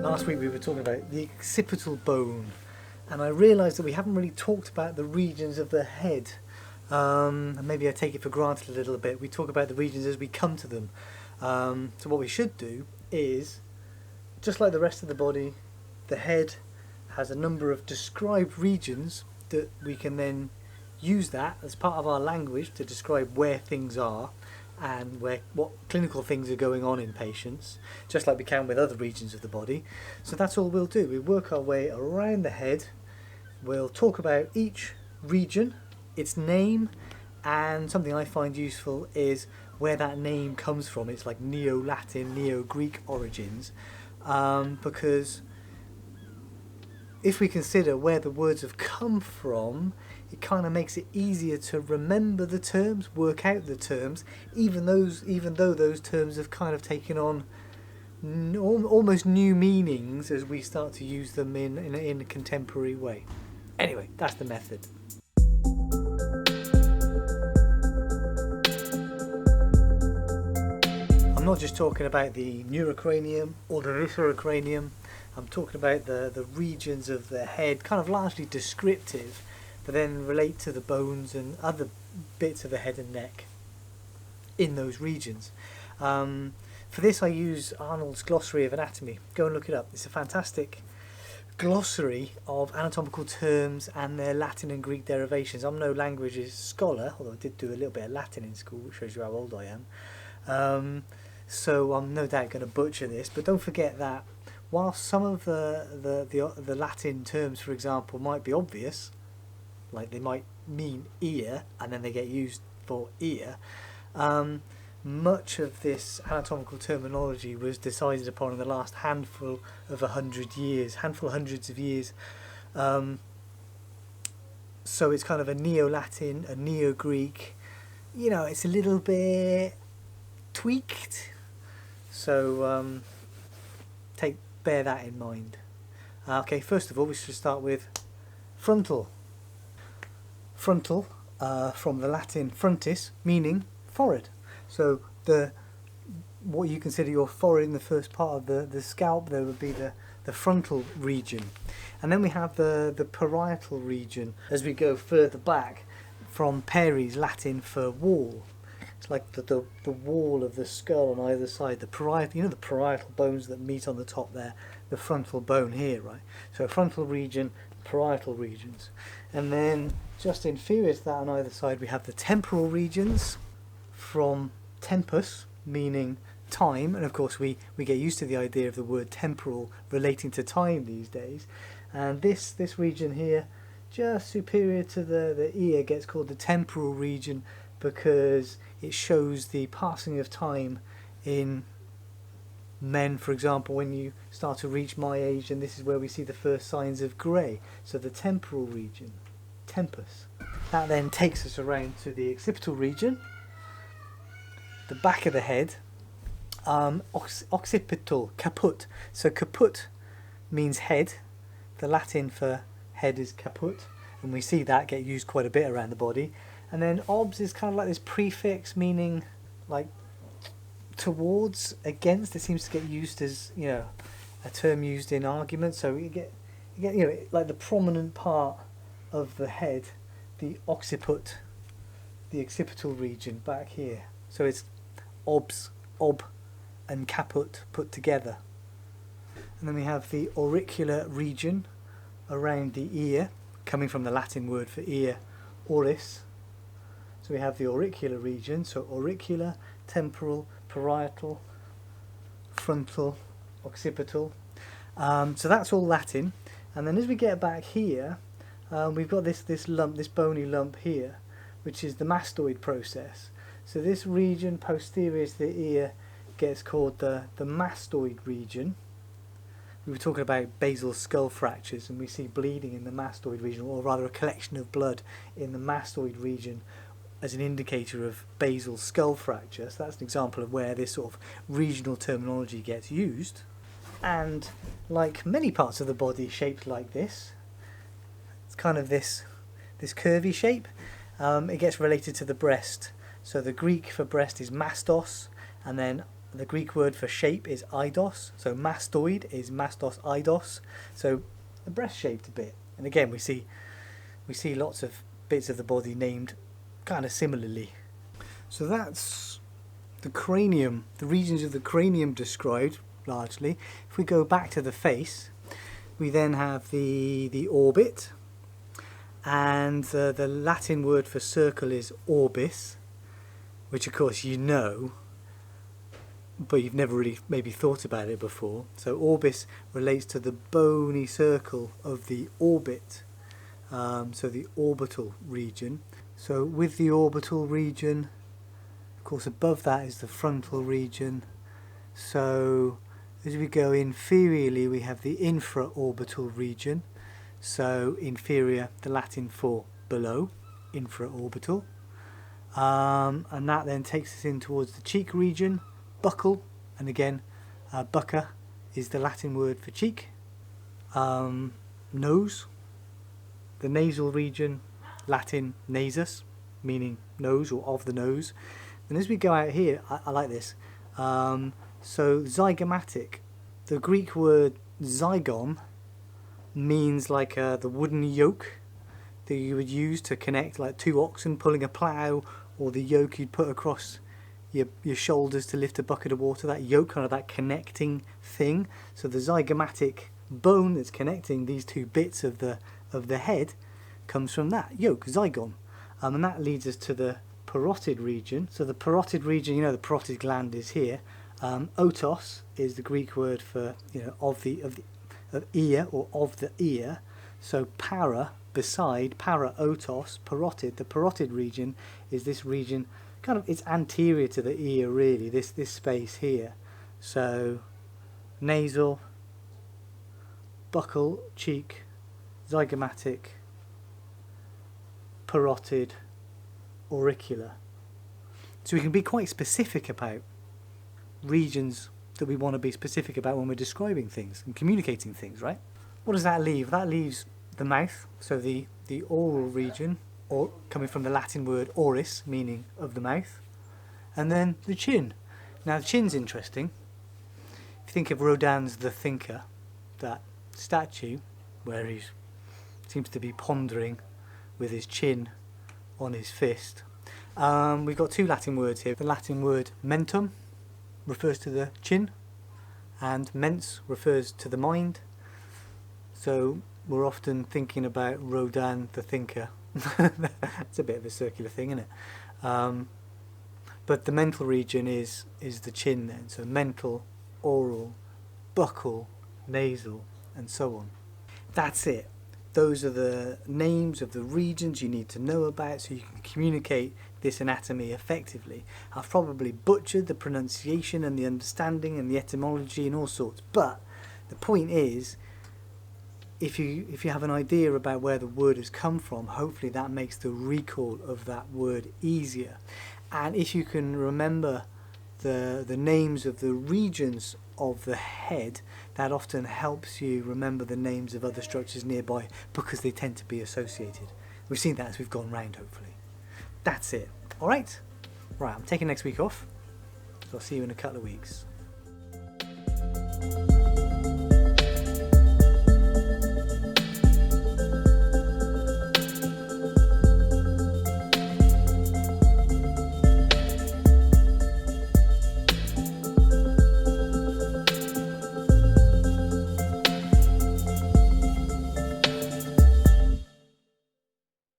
Last week we were talking about the occipital bone, and I realised that we haven't really talked about the regions of the head. And maybe I take it for granted a little bit. We talk about the regions as we come to them. So what we should do is, just like the rest of the body, the head has a number of described regions that we can then use that as part of our language to describe where things are and what clinical things are going on in patients, just like we can with other regions of the body. So that's all we'll do. We work our way around the head. We'll talk about each region, its name, and something I find useful is where that name comes from. It's like Neo-Latin, Neo-Greek origins, because if we consider where the words have come from, it kind of makes it easier to remember the terms, work out the terms, even though those terms have kind of taken on almost new meanings as we start to use them in a contemporary way. Anyway, that's the method. I'm not just talking about the neurocranium or the viscerocranium. I'm talking about the regions of the head, kind of largely descriptive, but then relate to the bones and other bits of the head and neck in those regions. For this I use Arnold's Glossary of Anatomy. Go and look it up. It's a fantastic glossary of anatomical terms and their Latin and Greek derivations. I'm no languages scholar, although I did do a little bit of Latin in school, which shows you how old I am. So I'm no doubt going to butcher this, but don't forget that while some of the Latin terms, for example, might be obvious, like they might mean ear and then they get used for ear, much of this anatomical terminology was decided upon in the last handful of hundreds of years. So it's kind of a Neo-Latin, a Neo-Greek, it's a little bit tweaked. So bear that in mind. Okay, first of all we should start with frontal. Frontal, from the Latin frontis, meaning forehead. So what you consider your forehead in the first part of the scalp, there would be the frontal region. And then we have the parietal region as we go further back, from peris, Latin for wall. It's like the wall of the skull on either side. The parietal, the parietal bones that meet on the top there, the frontal bone here, right? So frontal region, parietal regions. And then just inferior to that on either side we have the temporal regions, from tempus, meaning time, and of course we get used to the idea of the word temporal relating to time these days. And this region here, just superior to the ear, gets called the temporal region because it shows the passing of time in men, for example, when you start to reach my age, and this is where we see the first signs of grey. So the temporal region, tempus. That then takes us around to the occipital region, the back of the head, occipital, caput. So caput means head. The Latin for head is caput, and we see that get used quite a bit around the body. And then obs is kind of like this prefix meaning like towards, against. It seems to get used as a term used in arguments. So you get like the prominent part of the head, the occiput, the occipital region back here. So it's obs, ob, and caput put together. And then we have the auricular region around the ear, coming from the Latin word for ear, auris. So we have the auricular region, so auricular, temporal, parietal, frontal, occipital. So that's all Latin. And then as we get back here, we've got this lump, this bony lump here, which is the mastoid process. So this region posterior to the ear gets called the mastoid region. We were talking about basal skull fractures, and we see bleeding in the mastoid region, or rather a collection of blood in the mastoid region as an indicator of basal skull fracture. So that's an example of where this sort of regional terminology gets used. And like many parts of the body shaped like this, it's kind of this curvy shape. It gets related to the breast. So the Greek for breast is mastos, and then The Greek word for shape is eidos, so mastoid is mastos eidos, so the breast-shaped bit. And again, we see lots of bits of the body named kind of similarly. So that's the cranium, the regions of the cranium described largely. If we go back to the face, we then have the orbit, and the Latin word for circle is orbis, which of course you know, but you've never really maybe thought about it before. So orbis relates to the bony circle of the orbit, so the orbital region. So with the orbital region, of course above that is the frontal region. So as we go inferiorly, we have the infraorbital region. So inferior, the Latin for below, infraorbital. And that then takes us in towards the cheek region, buccal, and again, bucca is the Latin word for cheek. Nose, the nasal region, Latin nasus, meaning nose or of the nose. And as we go out here, I like this. So zygomatic, the Greek word zygom means like the wooden yoke that you would use to connect like two oxen pulling a plough, or the yoke you'd put across your shoulders to lift a bucket of water, that yoke, kind of that connecting thing. So the zygomatic bone that's connecting these two bits of the head comes from that yoke, zygon. And that leads us to the parotid region. So the parotid region, you know, the parotid gland is here. Otos is the Greek word for, you know, of ear, or of the ear. So para, beside, para otos, parotid. The parotid region is this region, kind of, it's anterior to the ear really, this space here. So nasal, buccal, cheek, zygomatic, parotid, auricular. So we can be quite specific about regions that we want to be specific about when we're describing things and communicating things, right? What does that leave? That leaves the mouth, so the oral region, or coming from the Latin word oris, meaning of the mouth, and then the chin. Now the chin's interesting. If you think of Rodin's The Thinker, that statue where he seems to be pondering with his chin on his fist, we've got two Latin words here. The Latin word mentum refers to the chin, and mens refers to the mind. So we're often thinking about Rodin the Thinker. It's a bit of a circular thing, isn't it? But the mental region is the chin then. So mental, oral, buccal, nasal, and so on. That's it. Those are the names of the regions you need to know about so you can communicate this anatomy effectively. I've probably butchered the pronunciation and the understanding and the etymology and all sorts, but the point is, if you have an idea about where the word has come from, hopefully that makes the recall of that word easier. And if you can remember the names of the regions of the head, that often helps you remember the names of other structures nearby because they tend to be associated. We've seen that as we've gone round, hopefully. That's it. Alright? Right, I'm taking next week off, so I'll see you in a couple of weeks.